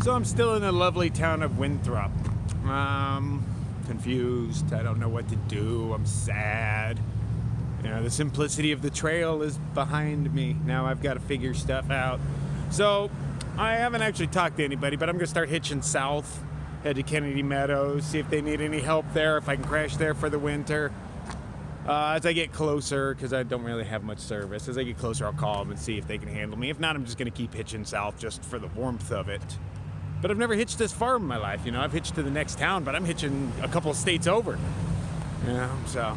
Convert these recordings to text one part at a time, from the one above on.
So I'm still in the lovely town of Winthrop. Confused. I don't know what to do. I'm sad. You know, the simplicity of the trail is behind me. Now I've got to figure stuff out. So I haven't actually talked to anybody, but I'm going to start hitching south, head to Kennedy Meadows, see if they need any help there, if I can crash there for the winter. As I get closer, because I don't really have much service, as I get closer I'll call them and see if they can handle me. If not, I'm just going to keep hitching south just for the warmth of it. But I've never hitched this far in my life, you know. I've hitched to the next town, but I'm hitching a couple of states over. You know, so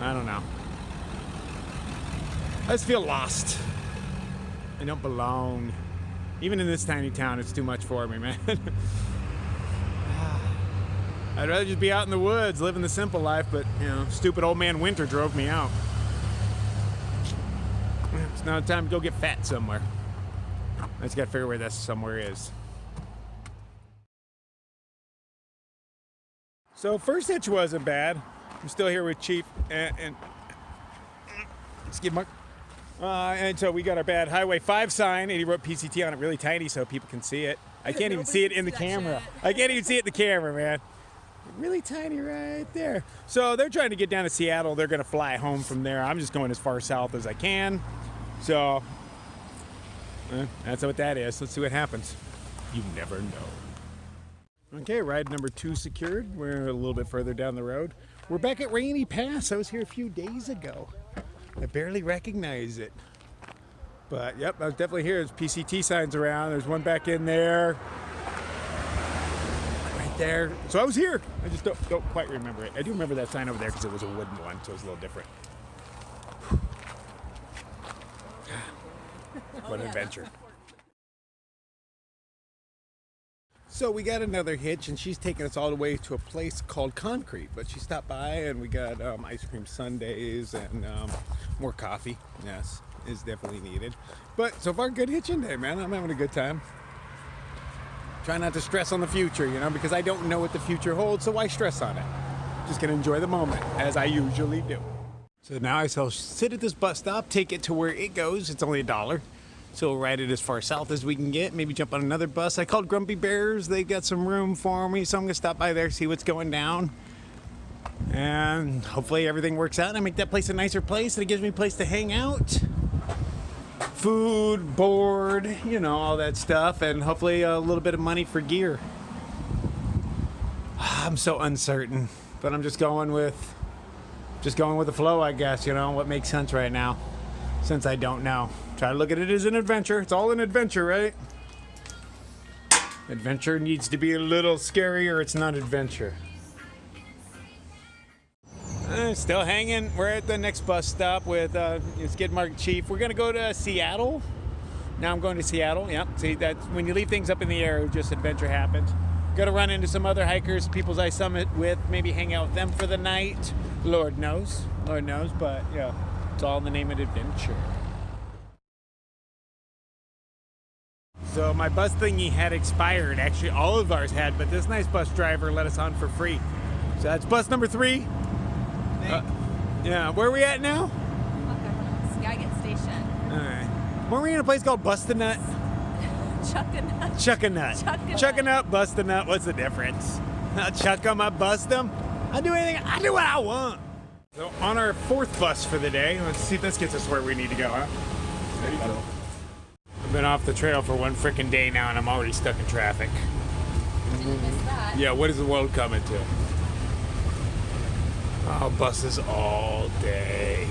I don't know. I just feel lost. I don't belong. Even in this tiny town, it's too much for me, man. I'd rather just be out in the woods, living the simple life, but, you know, stupid old man winter drove me out. It's now time to go get fat somewhere. I just gotta figure where that somewhere is. So first hitch wasn't bad. I'm still here with Chief and skid mark. And so we got our bad Highway 5 sign, and he wrote PCT on it really tiny so people can see it. I can't even see it in the camera. I can't even see it in the camera, man. Really tiny right there. So they're trying to get down to Seattle. They're going to fly home from there. I'm just going as far south as I can. So that's what that is. Let's see what happens. You never know. Okay, ride number 2 secured. We're a little bit further down the road. We're back at Rainy Pass. I was here a few days ago. I barely recognize it. But yep, I was definitely here. There's PCT signs around. There's one back in there. Right there. So I was here. I just don't quite remember it. I do remember that sign over there because it was a wooden one, so it was a little different. What an adventure. So we got another hitch, and she's taking us all the way to a place called Concrete. But she stopped by, and we got ice cream sundaes and more coffee. Yes, is definitely needed. But so far, good hitching day, man. I'm having a good time. Try not to stress on the future, you know, because I don't know what the future holds, so why stress on it? Just gonna enjoy the moment, as I usually do. So now I shall sit at this bus stop, take it to where it goes. It's only $1. So we'll ride it as far south as we can get, maybe jump on another bus. I called Grumpy Bears, they got some room for me, so I'm gonna stop by there, see what's going down. And hopefully everything works out and I make that place a nicer place and it gives me a place to hang out. Food, board, you know, all that stuff, and hopefully a little bit of money for gear. I'm so uncertain, but I'm just going with the flow, I guess, you know, what makes sense right now, since I don't know. Try to look at it as an adventure. It's all an adventure, right? Adventure needs to be a little scary or it's not adventure. Still hanging. We're at the next bus stop with Skid Mark Chief. We're gonna go to Seattle. Now I'm going to Seattle. Yep. See, that's when you leave things up in the air, just adventure happens. Gonna run into some other hikers, peoples I summit with, maybe hang out with them for the night. Lord knows, but yeah, it's all in the name of adventure. So my bus thingy had expired. Actually, all of ours had, but this nice bus driver let us on for free. So that's bus number 3. Yeah, where are we at now? Skagit Station. All right. Weren't we in a place called Bust-A-Nut? Chuck-A-Nut. Chuck-A-Nut. Chuck-A-Nut, Bust-A-Nut. What's the difference? I'll chuck them, I bust them. I do anything. I do what I want. So on our 4th bus for the day, let's see if this gets us where we need to go, huh? There you go. I've been off the trail for one frickin' day now, and I'm already stuck in traffic. Didn't miss that. Yeah, what is the world coming to? Oh, buses all day.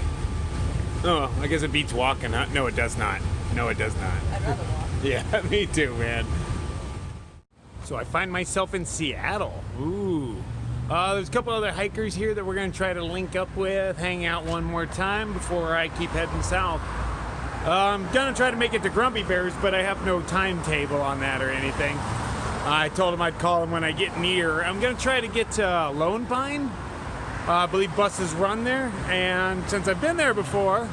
Oh, I guess it beats walking, huh? No, it does not. No, it does not. I'd rather walk. Yeah, me too, man. So I find myself in Seattle. Ooh. There's a couple other hikers here that we're going to try to link up with, hang out one more time before I keep heading south. I'm going to try to make it to Grumpy Bears, but I have no timetable on that or anything. I told him I'd call him when I get near. I'm going to try to get to Lone Pine. I believe buses run there, and since I've been there before,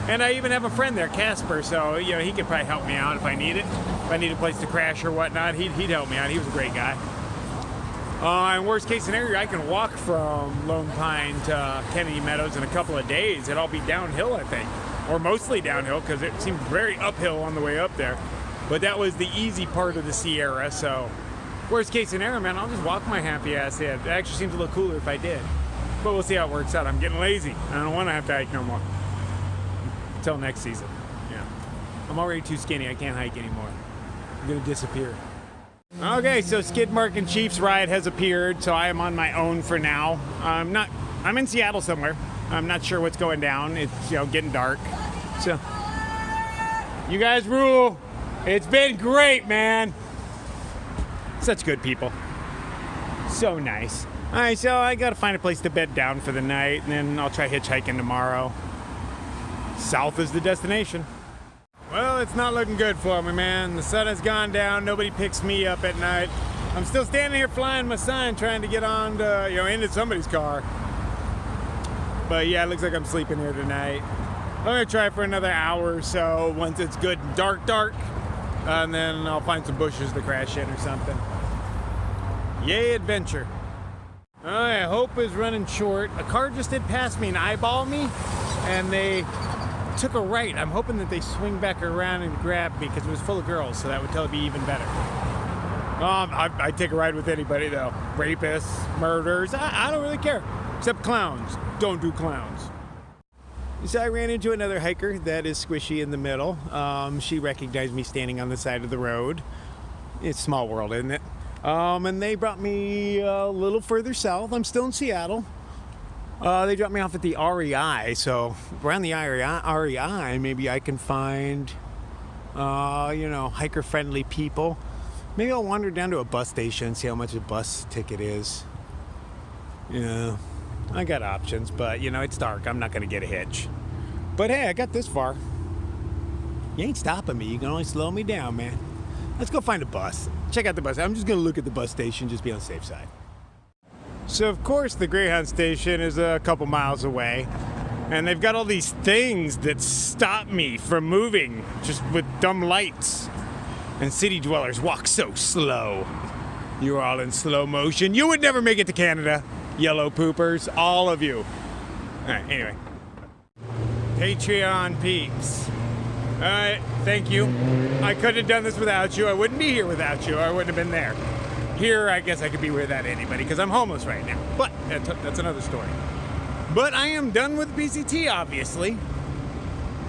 and I even have a friend there, Casper, so you know he could probably help me out if I need it. If I need a place to crash or whatnot, he'd help me out. He was a great guy. In worst case scenario, I can walk from Lone Pine to Kennedy Meadows in a couple of days. It'll all be downhill, I think, or mostly downhill, because it seemed very uphill on the way up there. But that was the easy part of the Sierra, so worst case scenario, man, I'll just walk my happy ass in. It actually seems a little cooler if I did. But we'll see how it works out. I'm getting lazy. I don't want to have to hike no more. Until next season. Yeah. I'm already too skinny. I can't hike anymore. I'm going to disappear. Okay, so Skid Mark and Chief's ride has appeared, so I am on my own for now. I'm in Seattle somewhere. I'm not sure what's going down. It's, getting dark. So, you guys rule. It's been great, man. Such good people. So nice. All right, so I got to find a place to bed down for the night, and then I'll try hitchhiking tomorrow. South is the destination. Well, it's not looking good for me, man. The sun has gone down. Nobody picks me up at night. I'm still standing here flying my sign, trying to get on to, into somebody's car. But yeah, it looks like I'm sleeping here tonight. I'm gonna try for another hour or so once it's good and dark, and then I'll find some bushes to crash in or something. Yay, adventure. All right, hope is running short. A car just did pass me and eyeball me, and they took a right. I'm hoping that they swing back around and grab me because it was full of girls, so that would tell it be even better. I'd take a ride with anybody though. Rapists, murderers, I don't really care. Except clowns. Don't do clowns. So I ran into another hiker that is squishy in the middle. She recognized me standing on the side of the road. It's small world, isn't it? And they brought me a little further south. I'm still in Seattle. They dropped me off at the REI, so around the REI, maybe I can find, hiker-friendly people. Maybe I'll wander down to a bus station, see how much a bus ticket is. Yeah, I got options, but, it's dark. I'm not going to get a hitch. But, hey, I got this far. You ain't stopping me. You can only slow me down, man. Let's go find a bus. Check out the bus. I'm just going to look at the bus station, just be on the safe side. So, of course, the Greyhound station is a couple miles away, and they've got all these things that stop me from moving, just with dumb lights. And city dwellers walk so slow. You're all in slow motion. You would never make it to Canada, yellow poopers, all of you. All right, anyway. Patreon peeps. All right, thank you. I couldn't have done this without you. I wouldn't be here without you. I wouldn't have been there. Here, I guess I could be without anybody because I'm homeless right now. But that's another story. But I am done with PCT, obviously.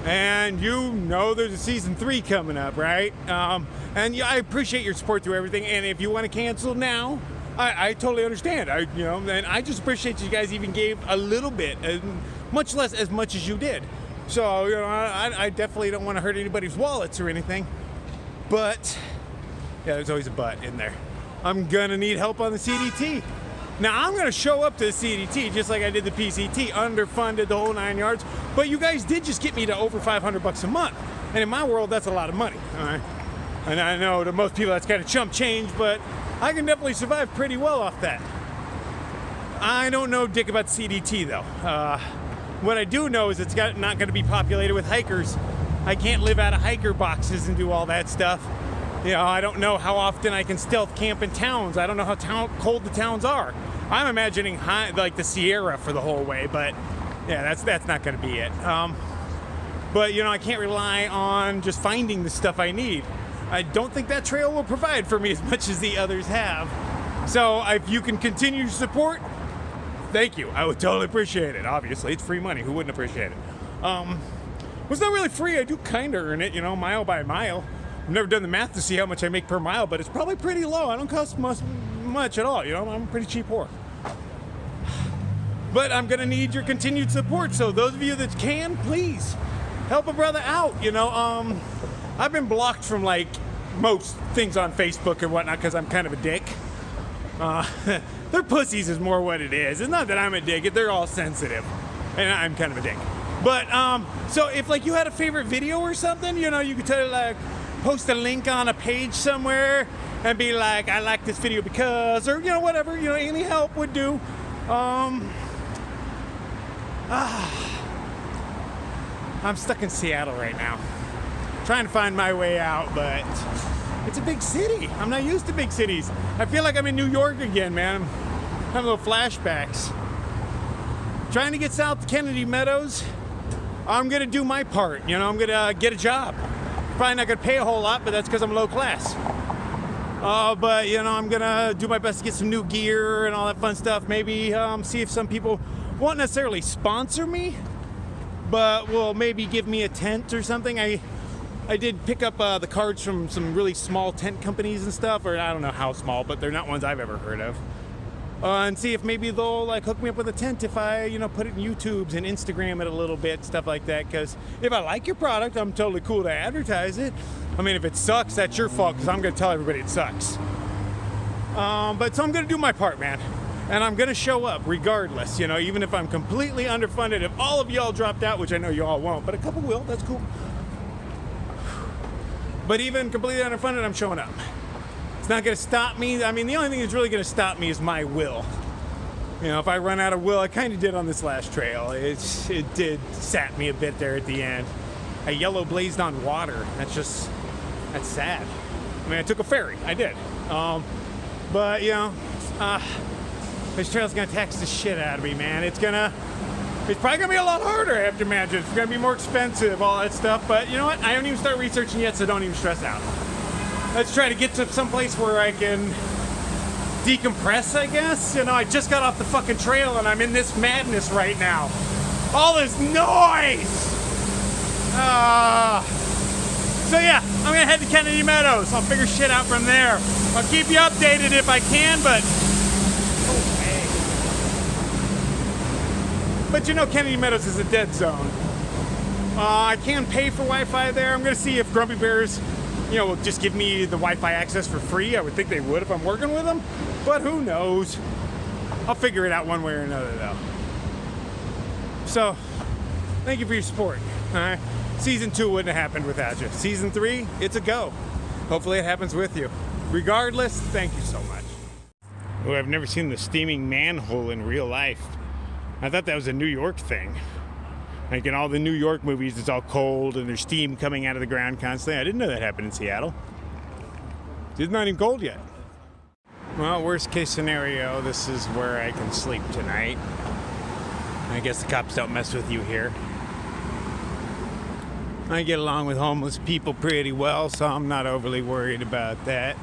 And there's a season 3 coming up, right? And yeah, I appreciate your support through everything. And if you want to cancel now, I totally understand. And I just appreciate you guys even gave a little bit, much less as much as you did. So, I definitely don't want to hurt anybody's wallets or anything. But, yeah, there's always a but in there. I'm gonna need help on the CDT. Now, I'm gonna show up to the CDT just like I did the PCT, underfunded the whole 9 yards, but you guys did just get me to over $500 a month. And in my world, that's a lot of money, all right? And I know to most people that's kind of chump change, but I can definitely survive pretty well off that. I don't know dick about CDT though. What I do know is it's not gonna be populated with hikers. I can't live out of hiker boxes and do all that stuff. I don't know how often I can stealth camp in towns. I don't know how cold the towns are. I'm imagining like the Sierra for the whole way, but yeah, that's not going to be it. But I can't rely on just finding the stuff I need. I don't think that trail will provide for me as much as the others have. So if you can continue to support, thank you. I would totally appreciate it. Obviously, it's free money. Who wouldn't appreciate it? It's not really free. I do kind of earn it, mile by mile. I've never done the math to see how much I make per mile, but it's probably pretty low. I don't cost much at all, I'm a pretty cheap whore. But I'm gonna need your continued support, so those of you that can, please help a brother out, I've been blocked from like most things on Facebook and whatnot because I'm kind of a dick. They're pussies is more what it is. It's not that I'm a dick, they're all sensitive, and I'm kind of a dick. But, so if like you had a favorite video or something, you could tell like, post a link on a page somewhere and be like, I like this video because, or whatever, any help would do. I'm stuck in Seattle right now, trying to find my way out, but it's a big city. I'm not used to big cities. I feel like I'm in New York again, man. I'm having little flashbacks. Trying to get south to Kennedy Meadows. I'm gonna do my part, I'm gonna get a job. Probably not gonna pay a whole lot, but that's because I'm low class. But you know, I'm gonna do my best to get some new gear and all that fun stuff. Maybe see if some people won't necessarily sponsor me, but will maybe give me a tent or something. I did pick up the cards from some really small tent companies and stuff, or I don't know how small, but they're not ones I've ever heard of. And see if maybe they'll like hook me up with a tent if I, you know, put it in YouTubes and Instagram it a little bit, stuff like that. Because if I like your product, I'm totally cool to advertise it. I mean, if it sucks, that's your fault, because I'm going to tell everybody it sucks. But so I'm going to do my part, man. And I'm going to show up regardless, you know, even if I'm completely underfunded. If all of y'all dropped out, which I know you all won't, but a couple will, that's cool. But even completely underfunded, I'm showing up. It's not going to stop me. I mean, the only thing that's really going to stop me is my will. You know, if I run out of will, I kind of did on this last trail. It did sap me a bit there at the end. I yellow blazed on water. That's sad. I mean, I took a ferry. I did. But, you know, this trail's going to tax the shit out of me, man. It's probably going to be a lot harder, I have to imagine. It's going to be more expensive, all that stuff. But you know what? I haven't even started researching yet, so don't even stress out. Let's try to get to some place where I can decompress, I guess. You know, I just got off the fucking trail and I'm in this madness right now. All this noise! So yeah, I'm gonna head to Kennedy Meadows. I'll figure shit out from there. I'll keep you updated if I can, but... okay. But you know, Kennedy Meadows is a dead zone. I can pay for Wi-Fi there. I'm gonna see if Grumpy Bears, you know, will just give me the Wi-Fi access for free. I would think they would if I'm working with them, but who knows? I'll figure it out one way or another, though. So, thank you for your support. All right, Season 2 wouldn't have happened without you. Season 3, it's a go. Hopefully it happens with you. Regardless, thank you so much. Oh, I've never seen the steaming manhole in real life. I thought that was a New York thing. Like in all the New York movies, it's all cold and there's steam coming out of the ground constantly. I didn't know that happened in Seattle. It's not even cold yet. Well, worst case scenario, this is where I can sleep tonight. I guess the cops don't mess with you here. I get along with homeless people pretty well, so I'm not overly worried about that.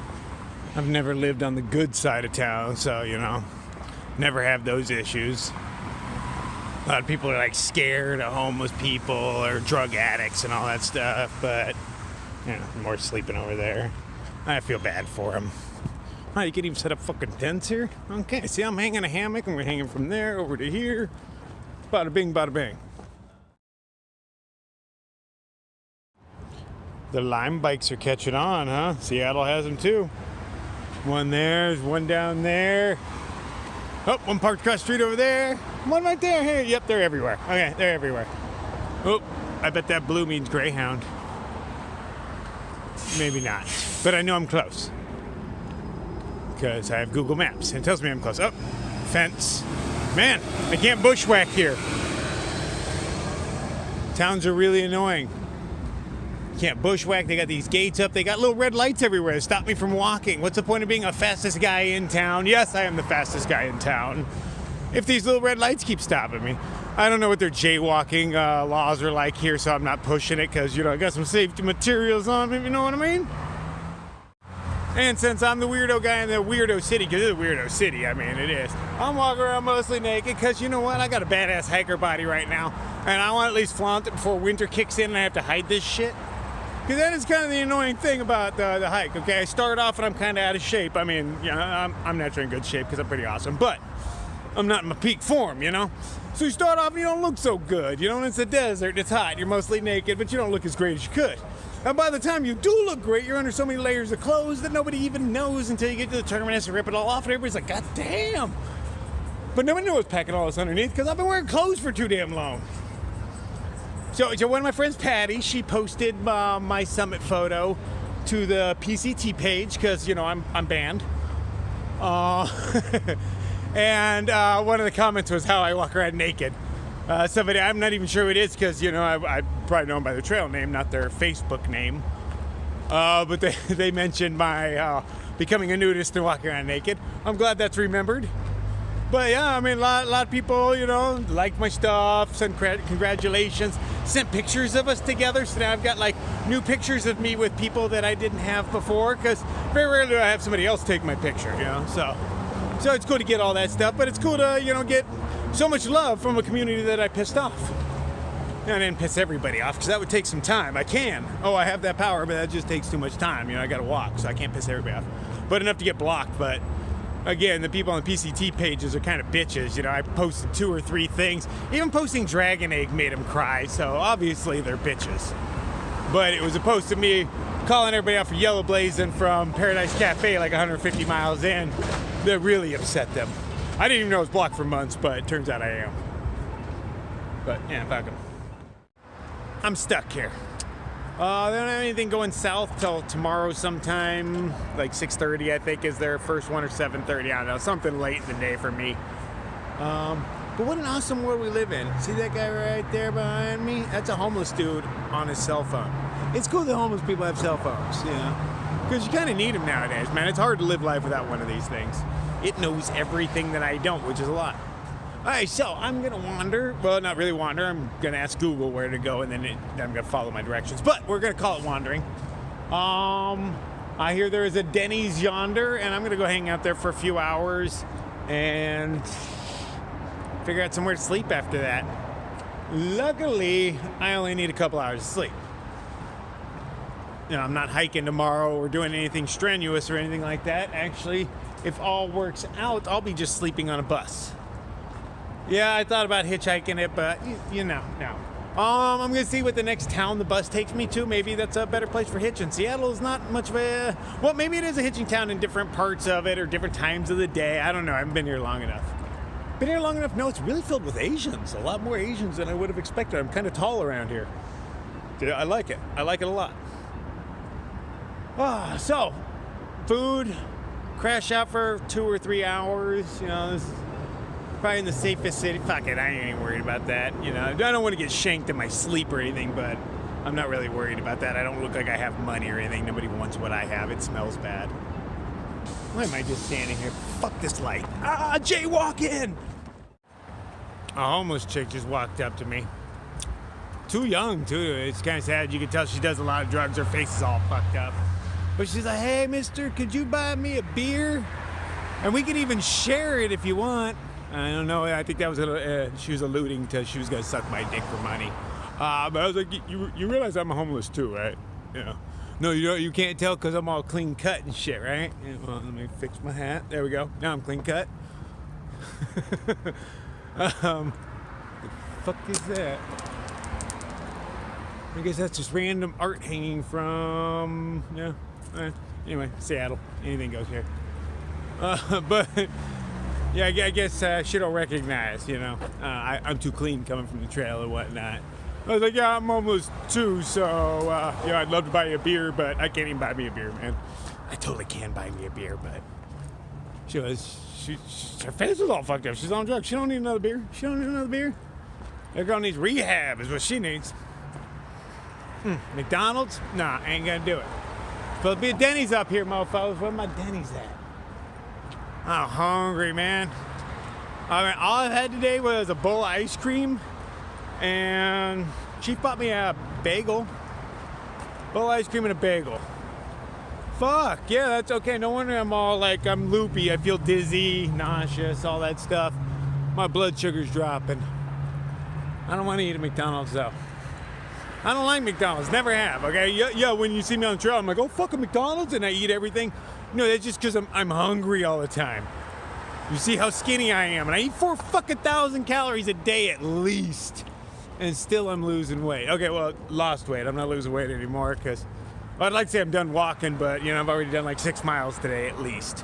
I've never lived on the good side of town, so, you know, never have those issues. A lot of people are like scared of homeless people or drug addicts and all that stuff, but you know, more sleeping over there. I feel bad for them. Oh, you can even set up fucking tents here? Okay, see, I'm hanging a hammock and we're hanging from there over to here. Bada bing, bada bing. The Lime bikes are catching on, huh? Seattle has them too. One there's one down there. Oh, one parked across the street over there. One right there. Hey, yep, they're everywhere. Okay, they're everywhere. Oh, I bet that blue means Greyhound. Maybe not, but I know I'm close. Because I have Google Maps and it tells me I'm close. Oh, fence. Man, I can't bushwhack here. Towns are really annoying. Can't bushwhack. They got these gates up. They got little red lights everywhere to stop me from walking. What's the point of being the fastest guy in town? Yes, I am the fastest guy in town. If these little red lights keep stopping me. I don't know what their jaywalking laws are like here, so I'm not pushing it because, you know, I got some safety materials on me, you know what I mean? And since I'm the weirdo guy in the weirdo city, because it's a weirdo city, I mean, it is. I'm walking around mostly naked because, you know what, I got a badass hiker body right now. And I want to at least flaunt it before winter kicks in and I have to hide this shit. Because that is kind of the annoying thing about the hike, okay? I start off and I'm kind of out of shape. I mean, you know, I'm naturally in good shape because I'm pretty awesome, but I'm not in my peak form, you know? So you start off and you don't look so good, you know? And it's a desert, it's hot, you're mostly naked, but you don't look as great as you could. And by the time you do look great, you're under so many layers of clothes that nobody even knows until you get to the terminus and rip it all off, and everybody's like, God damn! But nobody knows packing all this underneath because I've been wearing clothes for too damn long. So one of my friends, Patty, she posted my summit photo to the PCT page because, you know, I'm banned. And one of the comments was how I walk around naked. Somebody, I'm not even sure who it is because, you know, I probably know them by their trail name, not their Facebook name. But they mentioned my becoming a nudist and walking around naked. I'm glad that's remembered. But yeah, I mean, a lot of people, you know, liked my stuff, sent congratulations, sent pictures of us together. So now I've got like new pictures of me with people that I didn't have before, because very rarely do I have somebody else take my picture, you know. So it's cool to get all that stuff, but it's cool to, you know, get so much love from a community that I pissed off. I didn't piss everybody off, because that would take some time. I can. Oh, I have that power, but that just takes too much time. You know, I got to walk, so I can't piss everybody off. But enough to get blocked. But again, the people on the PCT pages are kind of bitches. You know, I posted 2 or 3 things. Even posting Dragon Egg made them cry, so obviously they're bitches. But it was a post of me calling everybody out for yellow blazing from Paradise Cafe like 150 miles in that really upset them. I didn't even know it was blocked for months, but it turns out I am. But yeah, fuck them. I'm stuck here. They don't have anything going south till tomorrow sometime, like 6:30 I think is their first one, or 7:30, I don't know, something late in the day for me. But what an awesome world we live in. See that guy right there behind me? That's a homeless dude on his cell phone. It's cool that homeless people have cell phones, you know, because you kind of need them nowadays, man. It's hard to live life without one of these things. It knows everything that I don't, which is a lot. All right, so I'm gonna wander. Well, not really wander. I'm gonna ask Google where to go, and then I'm gonna follow my directions. But we're gonna call it wandering. I hear there is a Denny's yonder, and I'm gonna go hang out there for a few hours and figure out somewhere to sleep after that. Luckily, I only need a couple hours of sleep. You know, I'm not hiking tomorrow or doing anything strenuous or anything like that. Actually, if all works out, I'll be just sleeping on a bus. Yeah, I thought about hitchhiking it, but you know, no. I'm gonna see what the next town the bus takes me to. Maybe that's a better place for hitching. Seattle is not much of a, well, maybe it is a hitching town in different parts of it or different times of the day. I don't know. I haven't been here long enough. Been here long enough? No, it's really filled with Asians. A lot more Asians than I would have expected. I'm kind of tall around here. Yeah, I like it. I like it a lot. So, food, crash out for 2 or 3 hours. You know, this is probably in the safest city. Fuck it, I ain't worried about that. You know, I don't want to get shanked in my sleep or anything, but I'm not really worried about that. I don't look like I have money or anything. Nobody wants what I have. It smells bad. Why am I just standing here? Fuck this light. Jaywalking! A homeless chick just walked up to me. Too young, too. It's kind of sad. You can tell she does a lot of drugs. Her face is all fucked up. But she's like, hey, mister, could you buy me a beer? And we can even share it if you want. I don't know. I think that was she was alluding to she was going to suck my dick for money. But I was like, you realize I'm homeless too, right? You know. No, you can't tell because I'm all clean cut and shit, right? Yeah, well, let me fix my hat. There we go. Now I'm clean cut. The fuck is that? I guess that's just random art hanging from, yeah. Anyway, Seattle. Anything goes here. But yeah, I guess shit I'll recognize, you know. I'm too clean coming from the trail and whatnot. I was like, yeah, I'm homeless too, so yeah, I'd love to buy you a beer, but I can't even buy me a beer, man. I totally can buy me a beer, but her face was all fucked up. She's on drugs. She don't need another beer. She don't need another beer. That girl needs rehab, is what she needs. McDonald's? Nah, I ain't gonna do it. Supposed to be a Denny's up here, mofos. Where my Denny's at? I'm hungry, man. I mean, all I've had today was a bowl of ice cream, and Chief bought me a bagel. Bowl of ice cream and a bagel. Fuck, yeah, that's okay. No wonder I'm all like, I'm loopy. I feel dizzy, nauseous, all that stuff. My blood sugar's dropping. I don't want to eat at McDonald's, though. I don't like McDonald's, never have, okay? Yeah, when you see me on the trail, I'm like, oh, fucking McDonald's, and I eat everything. No, that's just because I'm hungry all the time. You see how skinny I am, and I eat 4,000 calories a day at least, and still I'm losing weight. Okay, well, lost weight. I'm not losing weight anymore, because, well, I'd like to say I'm done walking, but, you know, I've already done like 6 miles today at least.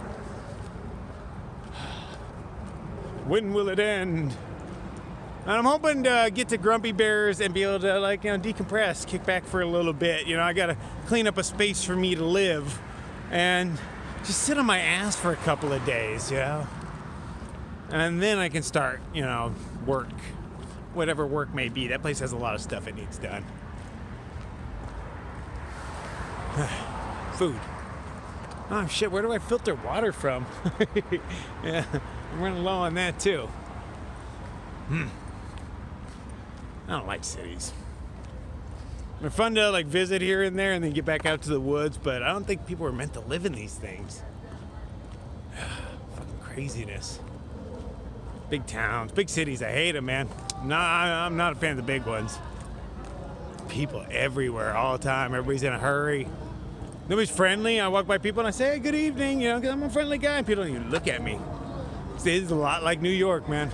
When will it end? And I'm hoping to get to Grumpy Bears and be able to, like, you know, decompress, kick back for a little bit. You know, I got to clean up a space for me to live and just sit on my ass for a couple of days, you know? And then I can start, you know, work, whatever work may be. That place has a lot of stuff it needs done. Food. Oh, shit, where do I filter water from? Yeah, I'm running low on that, too. I don't like cities. They're fun to like visit here and there and then get back out to the woods, but I don't think people are meant to live in these things. Fucking craziness. Big towns, big cities, I hate them, man. Nah, I'm not a fan of the big ones. People everywhere all the time. Everybody's in a hurry. Nobody's friendly. I walk by people and I say, hey, good evening, you know, 'cause I'm a friendly guy. And people don't even look at me. It's a lot like New York, man.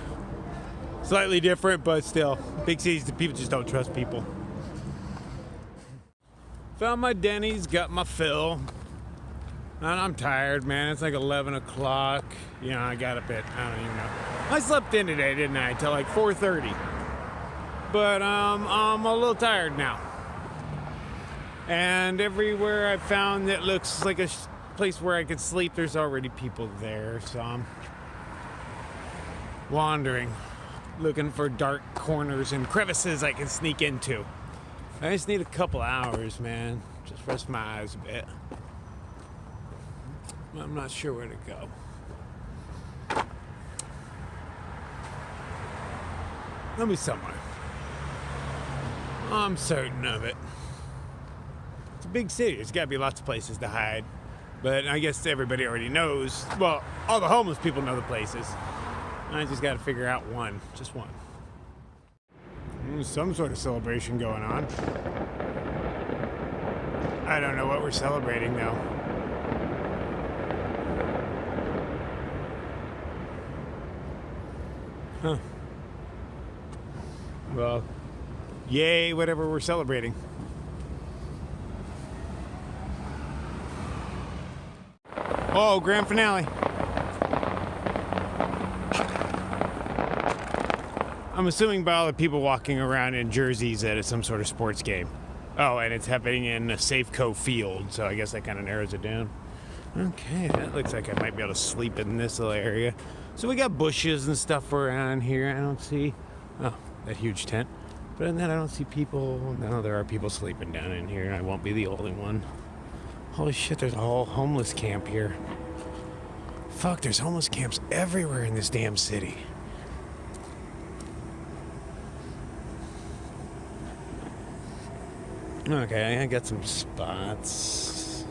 Slightly different, but still. Big cities, the people just don't trust people. Found my Denny's, got my fill. And I'm tired, man. It's like 11 o'clock. You know, I got up at, I don't even know. I slept in today, didn't I? Till like 4:30. But I'm a little tired now. And everywhere I found that looks like a place where I could sleep, there's already people there. So I'm wandering, looking for dark corners and crevices I can sneak into. I just need a couple hours, man. Just rest my eyes a bit. I'm not sure where to go. Let me somewhere. I'm certain of it. It's a big city. There's got to be lots of places to hide. But I guess everybody already knows. Well, all the homeless people know the places. I just got to figure out one. Just one. There's some sort of celebration going on. I don't know what we're celebrating, though. Huh. Well, yay, whatever we're celebrating. Oh, grand finale. I'm assuming by all the people walking around in jerseys that it's some sort of sports game. Oh, and it's happening in a Safeco field, so I guess that kind of narrows it down. Okay, that looks like I might be able to sleep in this little area. So we got bushes and stuff around here. I don't see, oh, that huge tent. But in that, I don't see people. No, there are people sleeping down in here. I won't be the only one. Holy shit, there's a whole homeless camp here. Fuck, there's homeless camps everywhere in this damn city. Okay, I got some spots.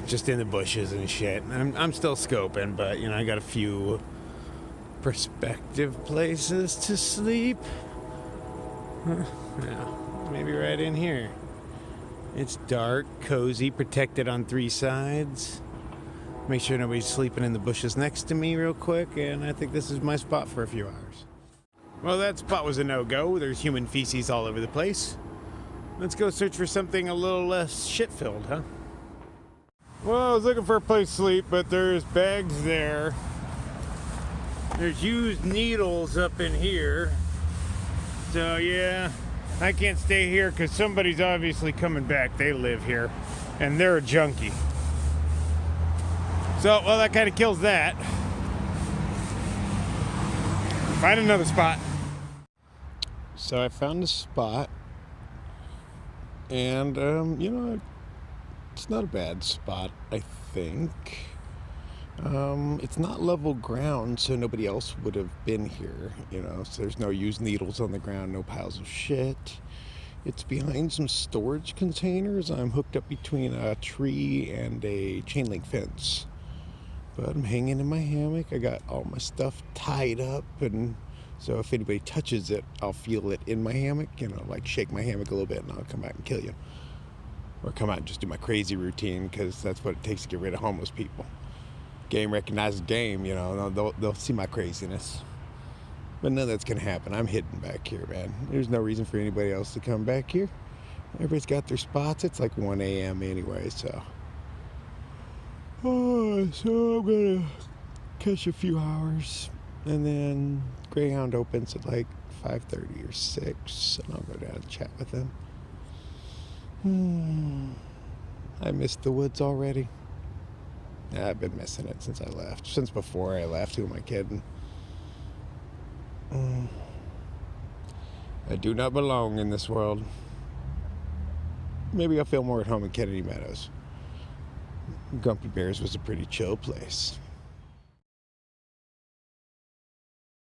Just in the bushes and shit. I'm still scoping, but, you know, I got a few prospective places to sleep. Yeah, maybe right in here. It's dark, cozy, protected on 3 sides. Make sure nobody's sleeping in the bushes next to me real quick, and I think this is my spot for a few hours. Well, that spot was a no-go. There's human feces all over the place. Let's go search for something a little less shit-filled, huh? Well, I was looking for a place to sleep, but there's bags there. There's used needles up in here. So, yeah, I can't stay here because somebody's obviously coming back. They live here, and they're a junkie. So, well, that kind of kills that. Find another spot. So I found a spot, and, you know, it's not a bad spot, I think. It's not level ground, so nobody else would have been here, you know, so there's no used needles on the ground, no piles of shit. It's behind some storage containers. I'm hooked up between a tree and a chain link fence. But I'm hanging in my hammock. I got all my stuff tied up, and so if anybody touches it, I'll feel it in my hammock, you know, like shake my hammock a little bit and I'll come out and kill you. Or come out and just do my crazy routine, because that's what it takes to get rid of homeless people. Game recognizes game, you know, they'll see my craziness. But none of that's gonna happen. I'm hidden back here, man. There's no reason for anybody else to come back here. Everybody's got their spots. It's like 1 a.m. anyway, so. Oh, so I'm gonna catch a few hours, and then Greyhound opens at like 5:30 or 6, and I'll go down and chat with them. I missed the woods already. Yeah, I've been missing it since I left. Since before I left, who am I kidding? I do not belong in this world. Maybe I'll feel more at home in Kennedy Meadows. Grumpy Bears was a pretty chill place.